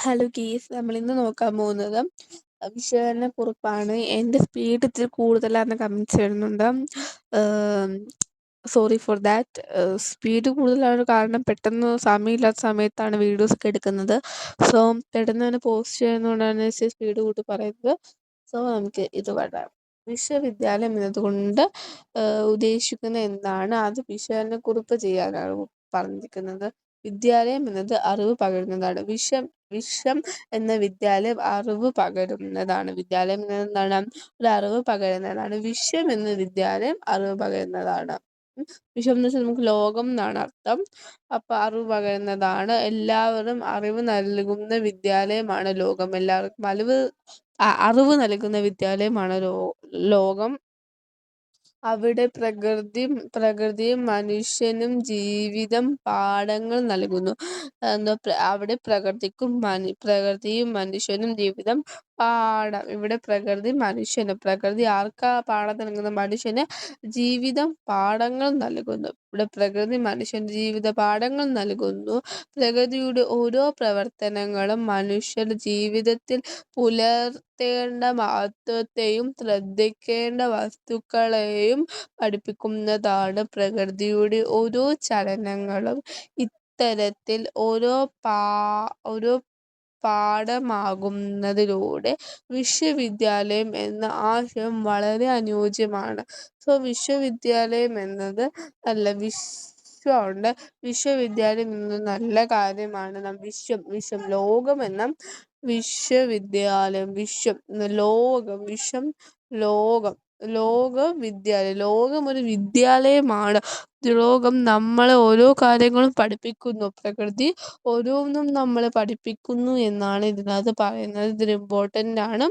Hello ഗീസ്, നമ്മളിന്ന് നോക്കാൻ പോകുന്നത് വിശകലനക്കുറിപ്പാണ്. എൻ്റെ സ്പീഡ് ഇത്തിരി കൂടുതലാണെന്ന് കമൻറ്റ്സ് വരുന്നുണ്ട്. Sorry for that. സ്പീഡ് കൂടുതലാണ് കാരണം പെട്ടെന്ന് സമയമില്ലാത്ത സമയത്താണ് വീഡിയോസൊക്കെ എടുക്കുന്നത്. സോ പെട്ടെന്ന് തന്നെ പോസ്റ്റ് ചെയ്യുന്നതുകൊണ്ടാണ് സ്പീഡ് കൂട്ടി പറയുന്നത്. സോ നമുക്ക് ഇത് പറയാം. വിശ്വവിദ്യാലയം എന്നതുകൊണ്ട് ഉദ്ദേശിക്കുന്നത് എന്താണ്? അത് വിശകലനക്കുറിപ്പ് ചെയ്യാനാണ് പറഞ്ഞിരിക്കുന്നത്. വിദ്യാലയം എന്നത് അറിവ് പകരുന്നതാണ്. വിശ്വം എന്ന വിദ്യാലയം അറിവ് പകരുന്നതാണ്. വിദ്യാലയം എന്നതാണ് ഒരു അറിവ് പകരുന്നതാണ്. വിശ്വം എന്ന വിദ്യാലയം അറിവ് പകരുന്നതാണ്. വിശ്വം എന്ന് വെച്ചാൽ നമുക്ക് ലോകം എന്നാണ് അർത്ഥം. അപ്പൊ അറിവ് പകരുന്നതാണ്. എല്ലാവരും അറിവ് നൽകുന്ന വിദ്യാലയമാണ് ലോകം. എല്ലാവർക്കും അറിവ് നൽകുന്ന വിദ്യാലയമാണ് ലോകം. അവിടെ പ്രകൃതിയും മനുഷ്യനും ജീവിതം പാഠങ്ങൾ നൽകുന്നു. അവിടെ പ്രകൃതിയും മനുഷ്യനും ജീവിതം പാഠം. ഇവിടെ പ്രകൃതി ആർക്കാ പാഠം നൽകുന്നത്? മനുഷ്യന് ജീവിതം പാഠങ്ങൾ നൽകുന്നു. ഇവിടെ പ്രകൃതി മനുഷ്യന് ജീവിത പാഠങ്ങൾ നൽകുന്നു. പ്രകൃതിയുടെ ഓരോ പ്രവർത്തനങ്ങളും മനുഷ്യന്റെ ജീവിതത്തിൽ പുലർത്തേണ്ട മഹത്വത്തെയും ശ്രദ്ധിക്കേണ്ട വസ്തുക്കളെയും പഠിപ്പിക്കുന്നതാണ്. പ്രകൃതിയുടെ ഓരോ ചലനങ്ങളും ഇത്തരത്തിൽ ഓരോ പാഠമാകുന്നതിലൂടെ വിശ്വവിദ്യാലയം എന്ന ആശയം വളരെ അനുയോജ്യമാണ്. സോ വിശ്വവിദ്യാലയം എന്നത് വിശ്വമുണ്ട്. വിശ്വവിദ്യാലയം എന്നത് നല്ല കാര്യമാണ്. വിശ്വം ലോകം എന്ന വിശ്വവിദ്യാലയം, ലോകം ഒരു വിദ്യാലയമാണ്. ലോകം നമ്മളെ ഓരോ കാര്യങ്ങളും പഠിപ്പിക്കുന്നു. പ്രകൃതി ഓരോന്നും നമ്മളെ പഠിപ്പിക്കുന്നു എന്നാണ് ഇതിനകത്ത് പറയുന്നത്. ഇതിന് ഇമ്പോർട്ടൻ്റ് ആണ്.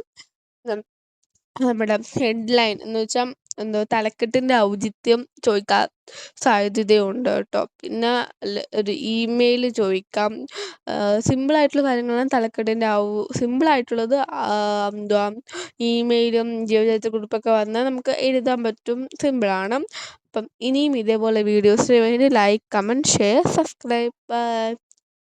നമ്മുടെ ഹെഡ്ലൈൻ എന്ന് വെച്ചാൽ തലക്കെട്ടിൻ്റെ ഔചിത്യം ചോദിക്കാൻ സാധ്യതയുണ്ട് കേട്ടോ. പിന്നെ ഒരു ഇമെയിൽ ചോദിക്കാം. സിമ്പിളായിട്ടുള്ള കാര്യങ്ങളാണ് തലക്കെട്ടിൻ്റെ സിമ്പിളായിട്ടുള്ളത്. ഇമെയിലും ജീവചരിത്ര കുറിപ്പൊക്കെ വന്നാൽ നമുക്ക് എഴുതാൻ പറ്റും. സിമ്പിളാണ്. അപ്പം ഇനിയും ഇതേപോലെ വീഡിയോസിന് വേണ്ടി like, comment, share, subscribe. By.